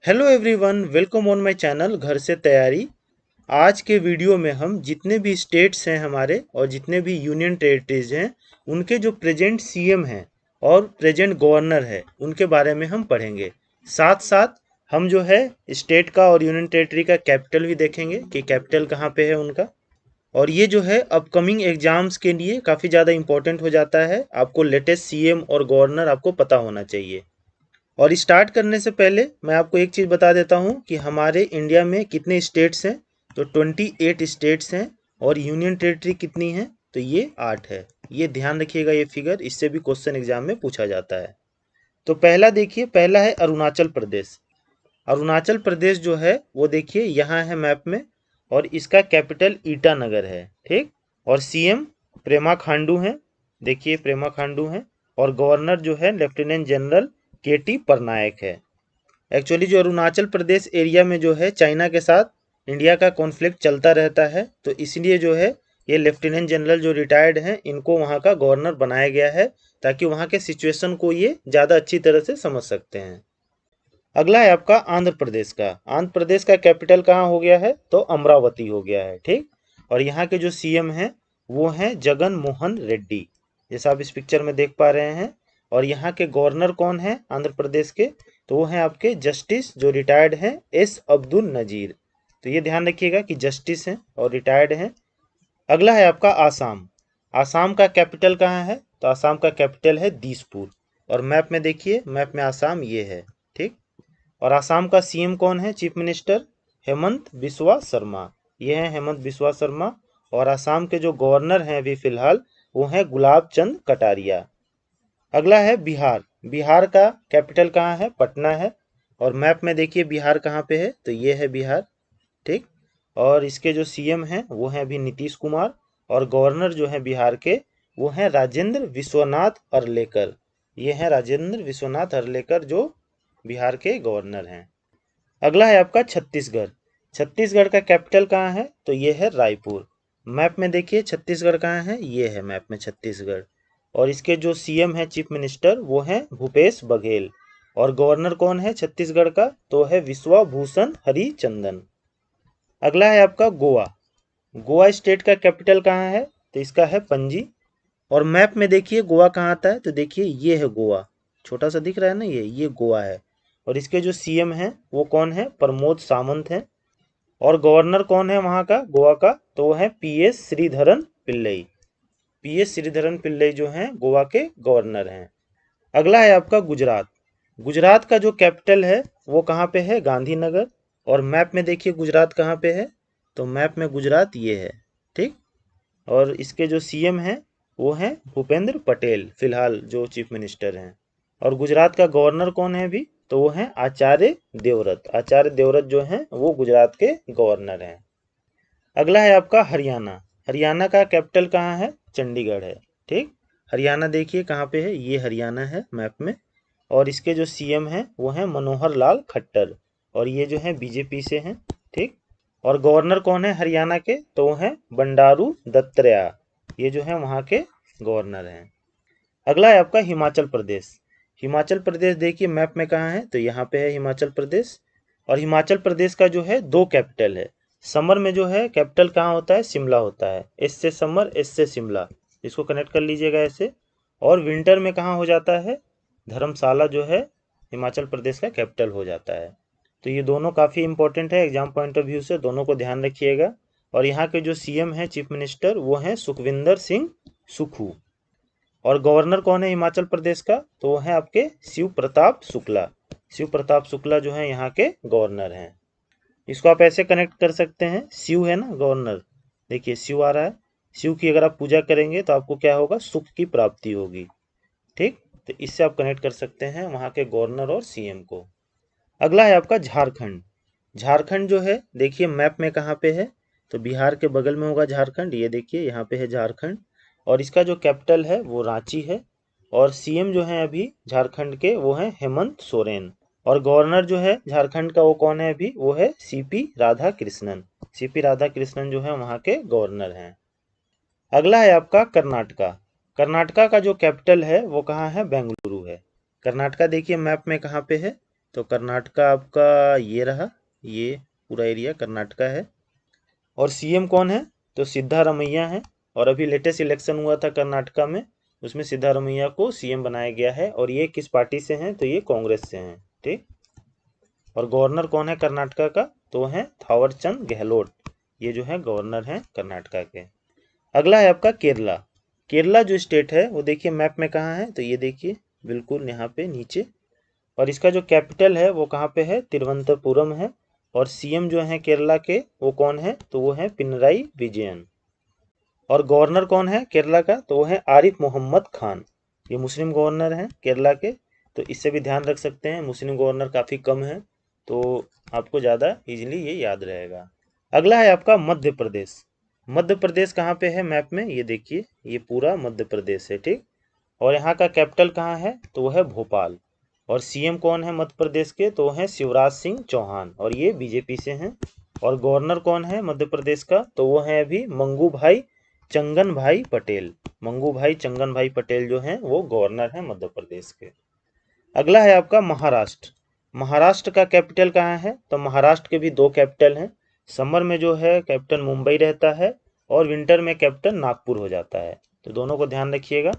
Hello everyone, welcome on my channel घर से तैयारी। आज के वीडियो में हम जितने भी स्टेट्स हैं हमारे और जितने भी यूनियन टेरिटरीज हैं उनके जो प्रेजेंट सीएम हैं और प्रेजेंट गवर्नर है उनके बारे में हम पढ़ेंगे। साथ साथ हम जो है स्टेट का और यूनियन टेरिटरी का कैपिटल भी देखेंगे कि कैपिटल कहाँ पे है उनका। और ये जो है अपकमिंग एग्जाम्स के लिए काफ़ी ज़्यादा इंपॉर्टेंट हो जाता है। आपको लेटेस्ट सीएम और गवर्नर आपको पता होना चाहिए। और स्टार्ट करने से पहले मैं आपको एक चीज़ बता देता हूँ कि हमारे इंडिया में कितने स्टेट्स हैं। तो 28 स्टेट्स हैं और यूनियन टेरिटरी कितनी है, तो ये 8 है। ये ध्यान रखिएगा, ये फिगर इससे भी क्वेश्चन एग्जाम में पूछा जाता है। तो पहला देखिए, पहला है अरुणाचल प्रदेश। अरुणाचल प्रदेश जो है वो देखिए यहाँ है मैप में, और इसका कैपिटल ईटानगर है। ठीक। और सीएम प्रेमा खांडू हैं, देखिए प्रेमा खांडू हैं। और गवर्नर जो है लेफ्टिनेंट जनरल केटी पटनायक है। एक्चुअली जो अरुणाचल प्रदेश एरिया में जो है चाइना के साथ इंडिया का कॉन्फ्लिक्ट चलता रहता है, तो इसलिए जो है ये लेफ्टिनेंट जनरल जो रिटायर्ड हैं इनको वहाँ का गवर्नर बनाया गया है, ताकि वहाँ के सिचुएशन को ये ज़्यादा अच्छी तरह से समझ सकते हैं। अगला है आपका आंध्र प्रदेश का। आंध्र प्रदेश का कैपिटल कहाँ हो गया है, तो अमरावती हो गया है। ठीक। और यहाँ के जो सीएम हैं वो हैं जगन मोहन रेड्डी, जैसा आप इस पिक्चर में देख पा रहे हैं। और यहाँ के गवर्नर कौन है आंध्र प्रदेश के, तो वो हैं आपके जस्टिस जो रिटायर्ड हैं एस अब्दुल नजीर। तो ये ध्यान रखिएगा कि जस्टिस हैं और रिटायर्ड हैं। अगला है आपका आसाम। आसाम का कैपिटल कहाँ है, तो आसाम का कैपिटल है दिसपुर। और मैप में देखिए, मैप में आसाम ये है। ठीक। और आसाम का सीएम कौन है, चीफ मिनिस्टर हेमंत बिस्वा शर्मा। ये हैं हेमंत बिस्वा शर्मा। और आसाम के जो गवर्नर हैं अभी फिलहाल वो हैं गुलाब चंद कटारिया। अगला है बिहार। बिहार का कैपिटल कहाँ है, पटना है। और मैप में देखिए बिहार कहाँ पे है, तो ये है बिहार। ठीक। और इसके जो सीएम हैं वो हैं अभी नीतीश कुमार। और गवर्नर जो है बिहार के वो हैं राजेंद्र विश्वनाथ अर्लेकर। ये हैं राजेंद्र विश्वनाथ अर्लेकर जो बिहार के गवर्नर हैं। अगला है आपका छत्तीसगढ़। छत्तीसगढ़ का कैपिटल कहाँ है, तो ये है रायपुर। मैप में देखिए छत्तीसगढ़ कहाँ है, ये है मैप में छत्तीसगढ़। और इसके जो सीएम है चीफ मिनिस्टर वो हैं भूपेश बघेल। और गवर्नर कौन है छत्तीसगढ़ का, तो है विश्वभूषण हरिचंदन। अगला है आपका गोवा। गोवा स्टेट का कैपिटल कहाँ है, तो इसका है पणजी। और मैप में देखिए गोवा कहाँ आता है, तो देखिए ये है गोवा, छोटा सा दिख रहा है ना, ये गोवा है। और इसके जो सीएम हैं वो कौन है, प्रमोद सावंत हैं। और गवर्नर कौन है वहाँ का, गोवा का, तो वो है पीएस श्रीधरन पिल्लई। पीएस श्रीधरन पिल्लई जो हैं गोवा के गवर्नर हैं। अगला है आपका गुजरात। गुजरात का जो कैपिटल है वो कहाँ पे है, गांधीनगर। और मैप में देखिए गुजरात कहाँ पे है, तो मैप में गुजरात ये है। ठीक। और इसके जो सीएम हैं वो हैं भूपेंद्र पटेल, फिलहाल जो चीफ मिनिस्टर हैं। और गुजरात का गवर्नर कौन है अभी, तो वो हैं आचार्य देवव्रत। आचार्य देवव्रत जो हैं वो गुजरात के गवर्नर हैं। अगला है आपका हरियाणा। हरियाणा का कैपिटल कहाँ है, चंडीगढ़ है। ठीक। हरियाणा देखिए कहाँ पे है, ये हरियाणा है मैप में। और इसके जो सीएम हैं वो हैं मनोहर लाल खट्टर। और ये जो हैं बीजेपी से हैं। ठीक। और गवर्नर कौन है हरियाणा के, तो वो हैं बंडारू दत्तात्रेय। ये जो है वहाँ के गवर्नर हैं। अगला है आपका हिमाचल प्रदेश। हिमाचल प्रदेश देखिए मैप में कहाँ है, तो यहाँ पे है हिमाचल प्रदेश। और हिमाचल प्रदेश का जो है 2 कैपिटल है। समर में जो है कैपिटल कहाँ होता है, शिमला होता है। एस से समर, एस से शिमला, इसको कनेक्ट कर लीजिएगा ऐसे। और विंटर में कहाँ हो जाता है, धर्मशाला जो है हिमाचल प्रदेश का कैपिटल हो जाता है। तो ये दोनों काफ़ी इंपॉर्टेंट है एग्जाम पॉइंट ऑफ व्यू से, दोनों को ध्यान रखिएगा। और यहाँ के जो सीएम हैं चीफ मिनिस्टर वो हैं सुखविंदर सिंह सुखू। और गवर्नर कौन है हिमाचल प्रदेश का, तो वो है आपके शिव प्रताप शुक्ला। शिव प्रताप शुक्ला जो है यहाँ के गवर्नर हैं। इसको आप ऐसे कनेक्ट कर सकते हैं, शिव है ना गवर्नर, देखिए शिव आ रहा है। शिव की अगर आप पूजा करेंगे तो आपको क्या होगा, सुख की प्राप्ति होगी। ठीक। तो इससे आप कनेक्ट कर सकते हैं वहाँ के गवर्नर और सीएम को। अगला है आपका झारखंड। झारखंड जो है देखिए मैप में कहाँ पे है, तो बिहार के बगल में होगा झारखंड। ये देखिए यहाँ पे है झारखंड। और इसका जो कैपिटल है वो रांची है। और सीएम जो है अभी झारखंड के वो हैं हेमंत सोरेन। और गवर्नर जो है झारखंड का वो कौन है अभी, वो है सीपी राधा कृष्णन। सीपी राधा कृष्णन जो है वहाँ के गवर्नर हैं। अगला है आपका कर्नाटका। कर्नाटका का जो कैपिटल है वो कहाँ है, बेंगलुरु है। कर्नाटका देखिए मैप में कहाँ पे है, तो कर्नाटका आपका ये रहा, ये पूरा एरिया कर्नाटका है। और सीएम कौन है? तो सिद्धारमैया है। और अभी लेटेस्ट इलेक्शन हुआ था कर्नाटका में, उसमें सिद्धारमैया को सीएम बनाया गया है। और ये किस पार्टी से हैं? तो ये कांग्रेस से हैं, ठीक। और गवर्नर कौन है कर्नाटका का? तो है थावरचंद गहलोत, ये जो है गवर्नर हैं कर्नाटका के। अगला है आपका केरला। केरला जो स्टेट है वो देखिए मैप में कहाँ है? तो ये देखिए बिल्कुल यहाँ पे नीचे। और इसका जो कैपिटल है वो कहाँ पे है? तिरुवनंतपुरम है। और सीएम जो है केरला के वो कौन है? तो वो है पिनराई विजयन। और गवर्नर कौन है केरला का? तो वो है आरिफ मोहम्मद खान, ये मुस्लिम गवर्नर हैं केरला के। तो इससे भी ध्यान रख सकते हैं, मुस्लिम गवर्नर काफ़ी कम है, तो आपको ज़्यादा इजीली ये याद रहेगा। अगला है आपका मध्य प्रदेश। मध्य प्रदेश कहाँ पे है मैप में? ये देखिए ये पूरा मध्य प्रदेश है, ठीक। और यहाँ का कैपिटल कहाँ है? तो वो है भोपाल। और सीएम कौन है मध्य प्रदेश के? तो है शिवराज सिंह चौहान, और ये बीजेपी से हैं। और गवर्नर कौन है मध्य प्रदेश का? तो वो है अभी मंगू भाई चंगन भाई पटेल। मंगू भाई चंगन भाई पटेल जो हैं वो गवर्नर हैं मध्य प्रदेश के। अगला है आपका महाराष्ट्र। महाराष्ट्र का कैपिटल कहाँ है? तो महाराष्ट्र के भी दो कैपिटल हैं। समर में जो है कैपिटल मुंबई रहता है, और विंटर में कैपिटल नागपुर हो जाता है, तो दोनों को ध्यान रखिएगा।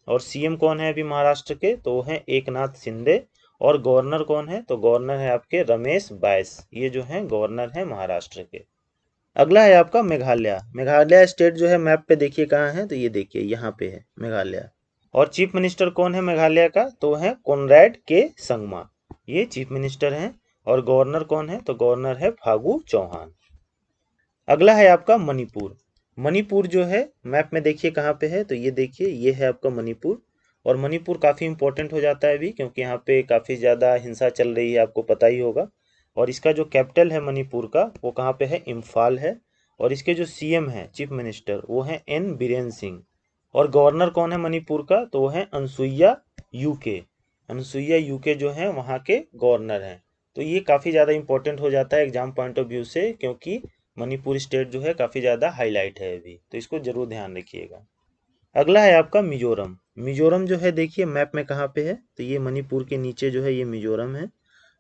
और सीएम कौन है अभी महाराष्ट्र के? तो वो हैं एकनाथ शिंदे। और गवर्नर कौन है? तो गवर्नर है आपके रमेश बैस, ये जो हैं गवर्नर हैं महाराष्ट्र के। अगला है आपका मेघालय। मेघालय स्टेट जो है मैप पे देखिए कहाँ है? तो ये देखिए यहाँ पे है मेघालय। और चीफ मिनिस्टर कौन है मेघालय का? तो है कोनरैड के संगमा, ये चीफ मिनिस्टर हैं। और गवर्नर कौन है? तो गवर्नर है फागू चौहान। अगला है आपका मणिपुर। मणिपुर जो है मैप में देखिए कहाँ पे है? तो ये देखिए ये है आपका मणिपुर। और मणिपुर काफ़ी इंपॉर्टेंट हो जाता है अभी, क्योंकि यहाँ पे काफ़ी ज़्यादा हिंसा चल रही है, आपको पता ही होगा। और इसका जो कैपिटल है मणिपुर का वो कहाँ पे है? इम्फाल है। और इसके जो सीएम है चीफ मिनिस्टर वो है एन बीरेन सिंह। और गवर्नर कौन है मणिपुर का? तो वो है अनसुईया यूके। अनसुईया यूके जो है वहाँ के गवर्नर हैं। तो ये काफ़ी ज़्यादा इंपॉर्टेंट हो जाता है एग्जाम पॉइंट ऑफ व्यू से, क्योंकि मणिपुर स्टेट जो है काफ़ी ज़्यादा हाईलाइट है अभी, तो इसको जरूर ध्यान रखिएगा। अगला है आपका मिजोरम। मिजोरम जो है देखिए मैप में कहाँ पे है? तो ये मणिपुर के नीचे जो है ये मिजोरम है।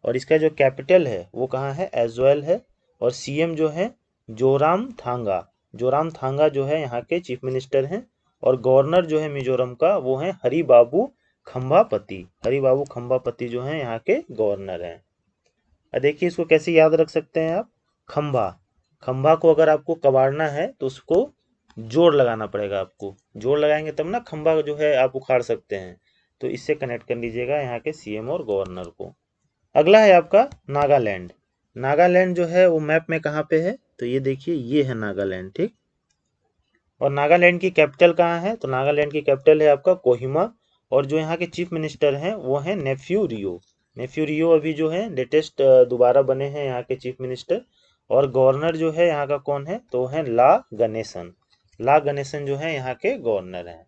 और इसका जो कैपिटल है वो कहाँ है? एजवेल है। और सीएम जो है जोराम थांगा। जोराम थांगा जो है यहाँ के चीफ मिनिस्टर हैं। और गवर्नर जो है मिजोरम का वो है हरिबाबू खम्बापति। हरिबाबू खम्बापति जो है यहाँ के गवर्नर हैं। देखिए इसको कैसे याद रख सकते हैं आप? खंभा, खंभा को अगर आपको कबाड़ना है तो उसको जोड़ लगाना पड़ेगा आपको, जोड़ लगाएंगे तब ना खंभा जो है आप उखाड़ सकते हैं। तो इससे कनेक्ट कर लीजिएगा यहाँ के सीएम और गवर्नर को। अगला है आपका नागालैंड। नागालैंड जो है वो मैप में कहाँ पे है? तो ये देखिए ये है नागालैंड, ठीक। और नागालैंड की कैपिटल कहाँ है? तो नागालैंड की कैपिटल है आपका कोहिमा। और जो यहाँ के चीफ मिनिस्टर हैं वो हैं नेफ्यू रियो। नेफ्यू रियो अभी जो है लेटेस्ट दोबारा बने हैं यहाँ के चीफ मिनिस्टर। और गवर्नर जो है यहाँ का कौन है? तो है ला गणेशन। ला गणेशन जो है यहाँ के गवर्नर हैं।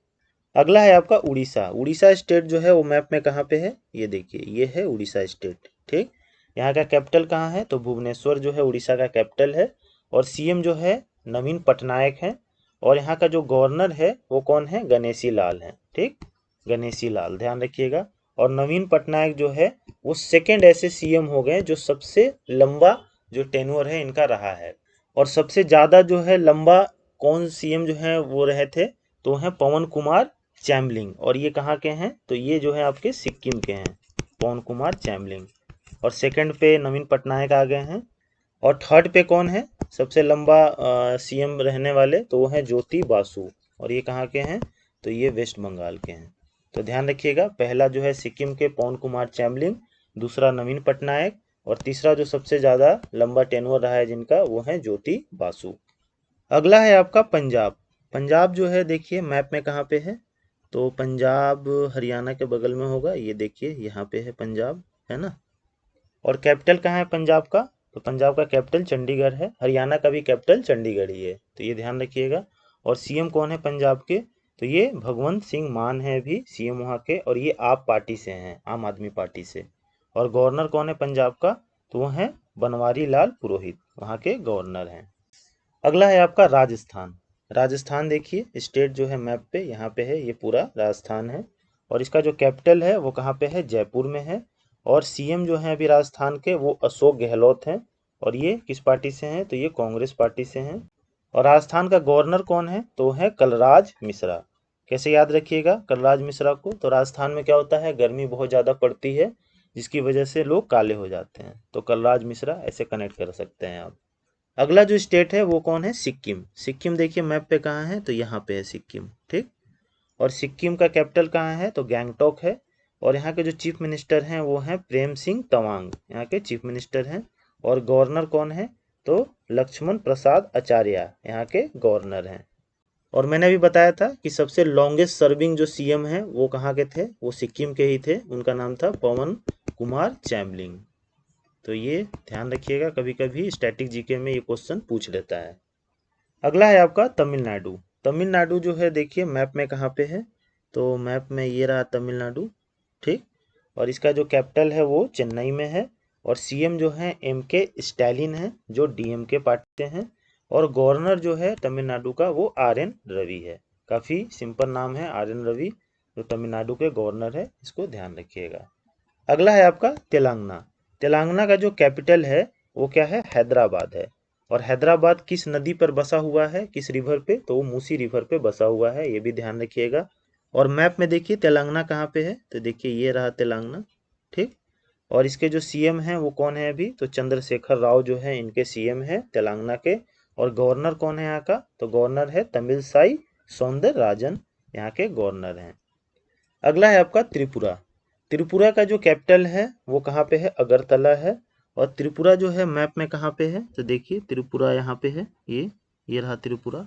अगला है आपका उड़ीसा। उड़ीसा स्टेट जो है वो मैप में कहाँ पे है? ये देखिए ये है उड़ीसा स्टेट, ठीक। यहाँ का कैपिटल कहाँ है? तो भुवनेश्वर जो है उड़ीसा का कैपिटल है। और सीएम जो है नवीन पटनायक हैं। और यहाँ का जो गवर्नर है वो कौन है? गणेशी लाल हैं, ठीक। गणेशी लाल ध्यान रखिएगा। और नवीन पटनायक जो है वो सेकेंड ऐसे सीएम हो गए जो सबसे लंबा जो टेन्योर है इनका रहा है। और सबसे ज़्यादा जो है लंबा कौन सीएम जो है वो रहे थे? तो हैं पवन कुमार चैमलिंग। और ये कहाँ के हैं? तो ये जो है आपके सिक्किम के हैं, पवन कुमार चैमलिंग। और सेकंड पे नवीन पटनायक आ गए हैं। और थर्ड पे कौन है सबसे लंबा सीएम रहने वाले? तो वो हैं ज्योति बासु। और ये कहाँ के हैं? तो ये वेस्ट बंगाल के हैं। तो ध्यान रखिएगा, पहला जो है सिक्किम के पवन कुमार चैमलिंग, दूसरा नवीन पटनायक, और तीसरा जो सबसे ज़्यादा लंबा टेन्योर रहा है जिनका वो है ज्योति बासु। अगला है आपका पंजाब। पंजाब जो है देखिए मैप में कहाँ पे है? तो पंजाब हरियाणा के बगल में होगा, ये देखिए यहाँ पे है पंजाब, है ना। और कैपिटल कहाँ है पंजाब का? तो पंजाब का कैपिटल चंडीगढ़ है। हरियाणा का भी कैपिटल चंडीगढ़ ही है, तो ये ध्यान रखिएगा। और सीएम कौन है पंजाब के? तो ये भगवंत सिंह मान है अभी सीएम वहाँ के, और ये आप पार्टी से हैं, आम आदमी पार्टी से। और गवर्नर कौन है पंजाब का? तो वो है बनवारी लाल पुरोहित, वहाँ के गवर्नर हैं। अगला है आपका राजस्थान। राजस्थान देखिए स्टेट जो है मैप पे यहाँ पे है, ये पूरा राजस्थान है। और इसका जो कैपिटल है वो कहाँ पे है? जयपुर में है। और सीएम जो हैं अभी राजस्थान के वो अशोक गहलोत हैं, और ये किस पार्टी से हैं, तो ये कांग्रेस पार्टी से हैं। और राजस्थान का गवर्नर कौन है, तो है कलराज मिश्रा। कैसे याद रखिएगा कलराज मिश्रा को, तो राजस्थान में क्या होता है, गर्मी बहुत ज़्यादा पड़ती है जिसकी वजह से लोग काले हो जाते हैं, तो कलराज मिश्रा ऐसे कनेक्ट कर सकते हैं आप। अगला जो स्टेट है वो कौन है, सिक्किम। सिक्किम देखिए मैप पे कहाँ है, तो यहाँ पे है सिक्किम, ठीक। और सिक्किम का कैपिटल कहाँ है, तो गैंगटॉक है। और यहाँ के जो चीफ मिनिस्टर हैं वो हैं प्रेम सिंह तवांग, यहाँ के चीफ मिनिस्टर हैं। और गवर्नर कौन है, तो लक्ष्मण प्रसाद आचार्य यहाँ के गवर्नर हैं। और मैंने अभी बताया था कि सबसे लॉन्गेस्ट सर्विंग जो सीएम हैं वो कहाँ के थे, वो सिक्किम के ही थे, उनका नाम था पवन कुमार चैमलिंग। तो ये ध्यान रखिएगा, कभी कभी स्टैटिक जीके में ये क्वेश्चन पूछ लेता है। अगला है आपका तमिलनाडु। तमिलनाडु जो है देखिए मैप में कहाँ पे है, तो मैप में ये रहा तमिलनाडु, ठीक। और इसका जो कैपिटल है वो चेन्नई में है। और सीएम जो है एमके स्टैलिन है जो डीएमके पार्टी से हैं। और गवर्नर जो है तमिलनाडु का वो आर.एन. रवि है। काफ़ी सिंपल नाम है आर.एन. रवि, जो तमिलनाडु के गवर्नर है, इसको ध्यान रखिएगा। अगला है आपका तेलंगाना। तेलंगाना का जो कैपिटल है वो क्या है, हैदराबाद है। और हैदराबाद किस नदी पर बसा हुआ है, किस रिवर पे, तो वो मूसी रिवर पे बसा हुआ है, ये भी ध्यान रखिएगा। और मैप में देखिए तेलंगाना कहाँ पे है, तो देखिए ये रहा तेलंगाना, ठीक। और इसके जो सीएम हैं वो कौन है अभी, तो चंद्रशेखर राव जो है इनके सीएम है तेलंगाना के। और गवर्नर कौन है यहाँ का, तो गवर्नर है तमिलसाई सौंदरराजन, यहाँ के गवर्नर हैं। अगला है आपका त्रिपुरा। त्रिपुरा का जो कैपिटल है वो कहाँ पे है, अगरतला है। और त्रिपुरा जो है मैप में कहाँ पे है, तो देखिए त्रिपुरा यहाँ पे है, ये रहा त्रिपुरा।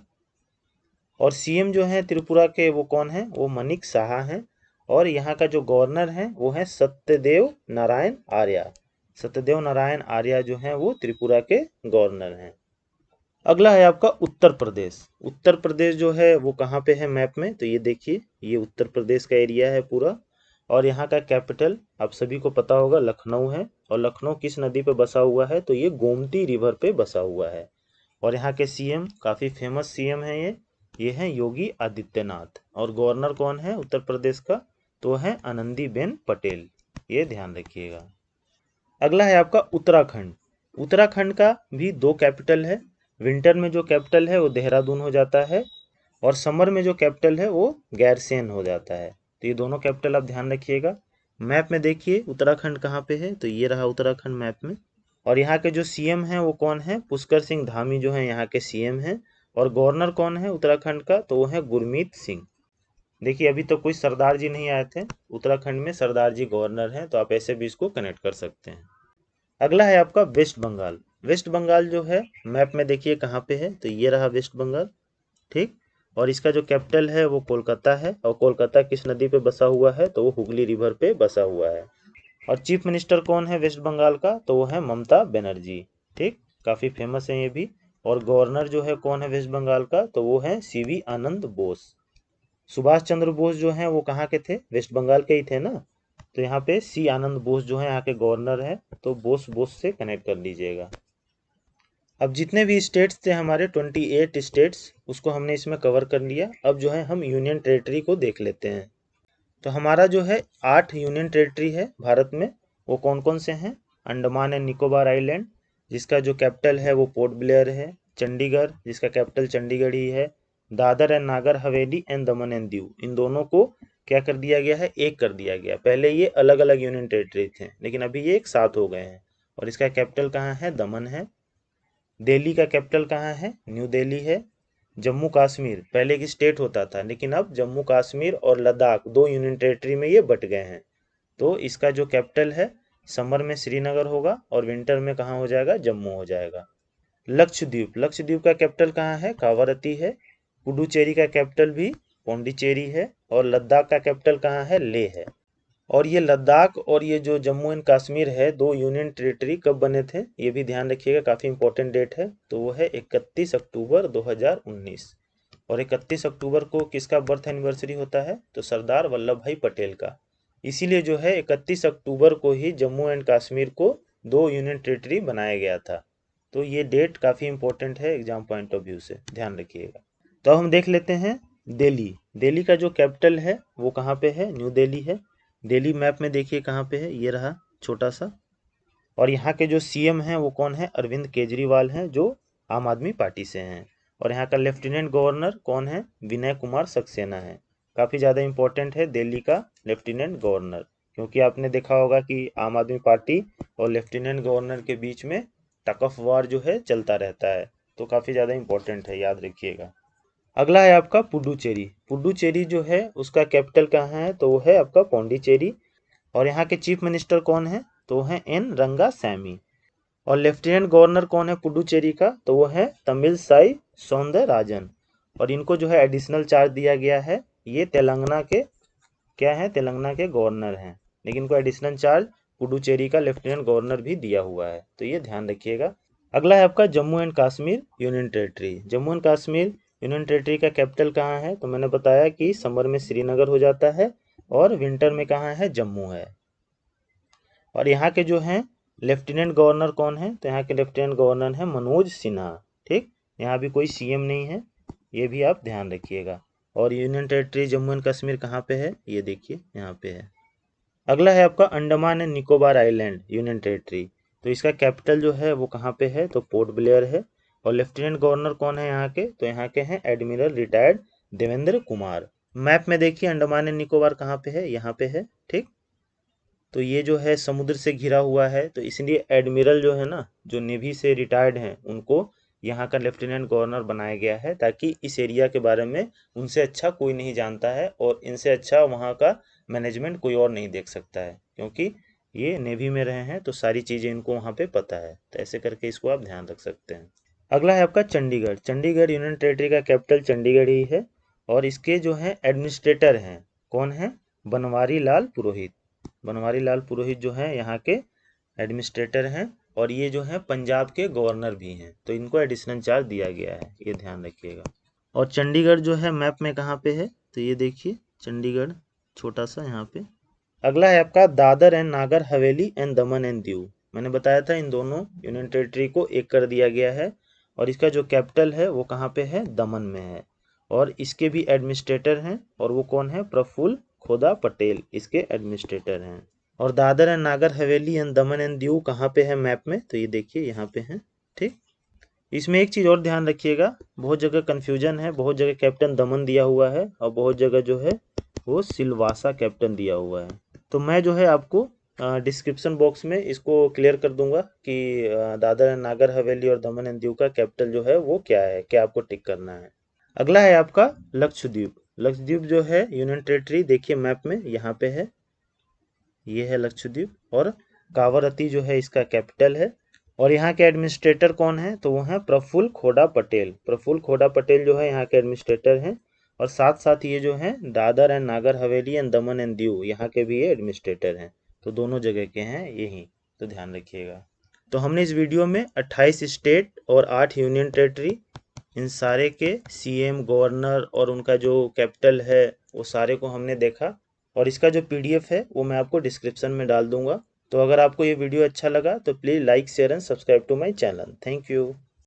और सीएम जो है त्रिपुरा के वो कौन है, वो मनिक साहा हैं। और यहाँ का जो गवर्नर है वो है सत्यदेव नारायण आर्य। सत्यदेव नारायण आर्य जो है वो त्रिपुरा के गवर्नर हैं। अगला है आपका उत्तर प्रदेश। उत्तर प्रदेश जो है वो कहाँ पे है मैप में, तो ये देखिए ये उत्तर प्रदेश का एरिया है पूरा। और यहाँ का कैपिटल आप सभी को पता होगा लखनऊ है। और लखनऊ किस नदी पे बसा हुआ है, तो ये गोमती रिवर पे बसा हुआ है। और यहाँ के सीएम काफ़ी फेमस सीएम हैं ये हैं योगी आदित्यनाथ। और गवर्नर कौन है उत्तर प्रदेश का, तो है आनंदीबेन पटेल, ये ध्यान रखिएगा। अगला है आपका उत्तराखंड। उत्तराखंड का भी दो कैपिटल है। विंटर में जो कैपिटल है वो देहरादून हो जाता है। और समर में जो कैपिटल है वो गैरसेन हो जाता है। तो ये दोनों कैपिटल आप ध्यान रखिएगा। मैप में देखिए उत्तराखंड कहाँ पे है, तो ये रहा उत्तराखंड मैप में। और यहाँ के जो सीएम हैं वो कौन है, पुष्कर सिंह धामी जो है यहाँ के सीएम हैं। और गवर्नर कौन है उत्तराखंड का, तो वो है गुरमीत सिंह। देखिए अभी तो कोई सरदार जी नहीं आए थे, उत्तराखंड में सरदार जी गवर्नर हैं, तो आप ऐसे भी इसको कनेक्ट कर सकते हैं। अगला है आपका वेस्ट बंगाल। वेस्ट बंगाल जो है मैप में देखिए कहाँ पे है, तो ये रहा वेस्ट बंगाल, ठीक। और इसका जो कैपिटल है वो कोलकाता है। और कोलकाता किस नदी पे बसा हुआ है, तो वो हुगली रिवर पे बसा हुआ है। और चीफ मिनिस्टर कौन है वेस्ट बंगाल का, तो वो है ममता बनर्जी, ठीक। काफ़ी फेमस है ये भी। और गवर्नर जो है कौन है वेस्ट बंगाल का, तो वो है सीवी आनंद बोस। सुभाष चंद्र बोस जो हैं वो कहाँ के थे, वेस्ट बंगाल के ही थे ना। तो यहाँ पे सी आनंद बोस जो है यहाँ के गवर्नर हैं, तो बोस बोस से कनेक्ट कर लीजिएगा। अब जितने भी स्टेट्स थे हमारे 28 स्टेट्स, उसको हमने इसमें कवर कर लिया। अब जो है हम यूनियन टेरिटरी को देख लेते हैं। तो हमारा जो है 8 यूनियन टेरिटरी है भारत में। वो कौन कौन से हैं, अंडमान एंड निकोबार आइलैंड जिसका जो कैपिटल है वो पोर्ट ब्लेयर है। चंडीगढ़ जिसका कैपिटल चंडीगढ़ ही है। Dadar and Nagar Haveli and Daman and Diu, इन दोनों को क्या कर दिया गया है, एक कर दिया गया। पहले ये अलग अलग यूनियन टेरिटरी थे लेकिन अभी ये एक साथ हो गए हैं। और इसका कैपिटल कहाँ है, दमन है। दिल्ली का कैपिटल कहाँ है, न्यू दिल्ली है। जम्मू कश्मीर पहले एक स्टेट होता था लेकिन अब जम्मू कश्मीर और लद्दाख दो यूनियन टेरिटरी में ये बट गए हैं। तो इसका जो कैपिटल है समर में श्रीनगर होगा और विंटर में कहाँ हो जाएगा, जम्मू हो जाएगा। लक्षद्वीप, लक्षद्वीप का कैपिटल कहाँ है, कावारती है। पुडुचेरी का कैपिटल भी पौंडीचेरी है। और लद्दाख का कैपिटल कहाँ है, लेह है। और ये लद्दाख और ये जो जम्मू एंड कश्मीर है दो यूनियन टेरिटरी कब बने थे, ये भी ध्यान रखिएगा, काफ़ी इंपॉर्टेंट डेट है। तो वो है 31 अक्टूबर 2019। और 31 अक्टूबर को किसका बर्थ एनिवर्सरी होता है, तो सरदार वल्लभ भाई पटेल का। इसीलिए जो है 31 अक्टूबर को ही जम्मू एंड कश्मीर को दो यूनियन टेरिटरी बनाया गया था। तो ये डेट काफ़ी इंपॉर्टेंट है एग्जाम पॉइंट ऑफ व्यू से, ध्यान रखिएगा। तो हम देख लेते हैं दिल्ली। दिल्ली का जो कैपिटल है वो कहाँ पे है, न्यू दिल्ली है। दिल्ली मैप में देखिए कहाँ पे है, ये रहा छोटा सा। और यहाँ के जो सीएम हैं वो कौन है, अरविंद केजरीवाल हैं, जो आम आदमी पार्टी से हैं। और यहाँ का लेफ्टिनेंट गवर्नर कौन है, विनय कुमार सक्सेना है। काफ़ी ज़्यादा इंपॉर्टेंट है दिल्ली का लेफ्टिनेंट गवर्नर, क्योंकि आपने देखा होगा कि आम आदमी पार्टी और लेफ्टिनेंट गवर्नर के बीच में टग ऑफ वार जो है चलता रहता है, तो काफ़ी ज़्यादा इंपॉर्टेंट है, याद रखिएगा। अगला है आपका पुडुचेरी। पुडुचेरी जो है उसका कैपिटल कहाँ है, तो वो है आपका पौंडीचेरी। और यहाँ के चीफ मिनिस्टर कौन है, तो वो है एन रंगासामी। और लेफ्टिनेंट गवर्नर कौन है पुडुचेरी का, तो वो है तमिलसाई सौंदरराजन। और इनको जो है एडिशनल चार्ज दिया गया है, ये तेलंगाना के क्या है, तेलंगाना के गवर्नर हैं, लेकिन इनको एडिशनल चार्ज पुडुचेरी का लेफ्टिनेंट गवर्नर भी दिया हुआ है, तो ये ध्यान रखिएगा। अगला है आपका Jammu and Kashmir union territory. Jammu and Kashmir union territory का कैपिटल कहाँ है, तो मैंने बताया कि समर में श्रीनगर हो जाता है और विंटर में कहाँ है, जम्मू है। और यहाँ के जो हैं लेफ्टिनेंट गवर्नर कौन है, तो यहाँ के लेफ्टिनेंट गवर्नर है मनोज सिन्हा। ठीक, यहाँ भी कोई सीएम नहीं है, ये भी आप ध्यान रखिएगा। और union territory Jammu and Kashmir कहाँ पे है, ये देखिए यहाँ पे है। अगला है आपका Andaman and Nicobar island union territory. तो इसका कैपिटल जो है वो कहाँ पे है, तो पोर्ट ब्लेयर है। और लेफ्टिनेंट गवर्नर कौन है यहाँ के, तो यहाँ के हैं admiral retired Devendra Kumar. Map में देखिए अंडमान एंड निकोबार कहाँ पे है, यहाँ पे है। ठीक, तो ये जो है समुद्र से घिरा हुआ है, तो इसलिए एडमिरल जो है ना, जो नेवी से रिटायर्ड हैं, उनको यहाँ का लेफ्टिनेंट गवर्नर बनाया गया है, ताकि इस एरिया के बारे में उनसे अच्छा कोई नहीं जानता है और इनसे अच्छा वहाँ का मैनेजमेंट कोई और नहीं देख सकता है, क्योंकि ये नेवी में रहे हैं तो सारी चीज़ें इनको वहाँ पे पता है। तो ऐसे करके इसको आप ध्यान रख सकते हैं। अगला है आपका चंडीगढ़। चंडीगढ़ यूनियन टेरिटरी का कैपिटल चंडीगढ़ ही है। और इसके जो हैं एडमिनिस्ट्रेटर हैं कौन है, बनवारी लाल पुरोहित। बनवारी लाल पुरोहित जो हैं यहाँ के एडमिनिस्ट्रेटर हैं, और ये जो हैं पंजाब के गवर्नर भी हैं, तो इनको एडिशनल चार्ज दिया गया है, ये ध्यान रखिएगा। और चंडीगढ़ जो है मैप में कहाँ पे है, तो ये देखिए चंडीगढ़ छोटा सा यहाँ पे। अगला है आपका Dadar and Nagar Haveli and Daman and Diu. मैंने बताया था इन दोनों यूनियन टेरिटरी को एक कर दिया गया है, और इसका जो कैपिटल है वो कहाँ पे है, दमन में है। और इसके भी एडमिनिस्ट्रेटर हैं, और वो कौन है, प्रफुल्ल खोदा पटेल इसके एडमिनिस्ट्रेटर हैं। और Dadar and Nagar Haveli and Daman and Diu कहाँ पे है मैप में, तो ये देखिए यहाँ पे है। ठीक, इसमें एक चीज़ और ध्यान रखिएगा, बहुत जगह कन्फ्यूजन है, बहुत जगह कैप्टन दमन दिया हुआ है और बहुत जगह जो है वो सिलवासा कैप्टन दिया हुआ है। तो मैं जो है आपको डिस्क्रिप्शन बॉक्स में इसको क्लियर कर दूंगा कि दादर एंड नागर हवेली और दमन एंड दीव का कैपिटल जो है वो क्या है, क्या आपको टिक करना है। अगला है आपका लक्षद्वीप। लक्षद्वीप जो है यूनियन टेरिटरी, देखिए मैप में यहाँ पे है, ये है लक्षद्वीप। और कावरत्ती जो है इसका कैपिटल है। और यहाँ के एडमिनिस्ट्रेटर कौन है, तो वो हैं प्रफुल्ल खोड़ा पटेल। प्रफुल्ल खोड़ा पटेल जो है यहाँ के एडमिनिस्ट्रेटर हैं। और साथ साथ ये जो हैं Dadar and Nagar Haveli and Daman and Diu यहाँ के भी ये एडमिनिस्ट्रेटर हैं, तो दोनों जगह के हैं यही, तो ध्यान रखिएगा। तो हमने इस वीडियो में 28 स्टेट और 8 यूनियन टेरिटरी, इन सारे के सीएम, गवर्नर और उनका जो कैपिटल है वो सारे को हमने देखा। और इसका जो पीडीएफ है वो मैं आपको डिस्क्रिप्शन में डाल दूंगा। तो अगर आपको ये वीडियो अच्छा लगा तो please like, share and subscribe to my channel. Thank you.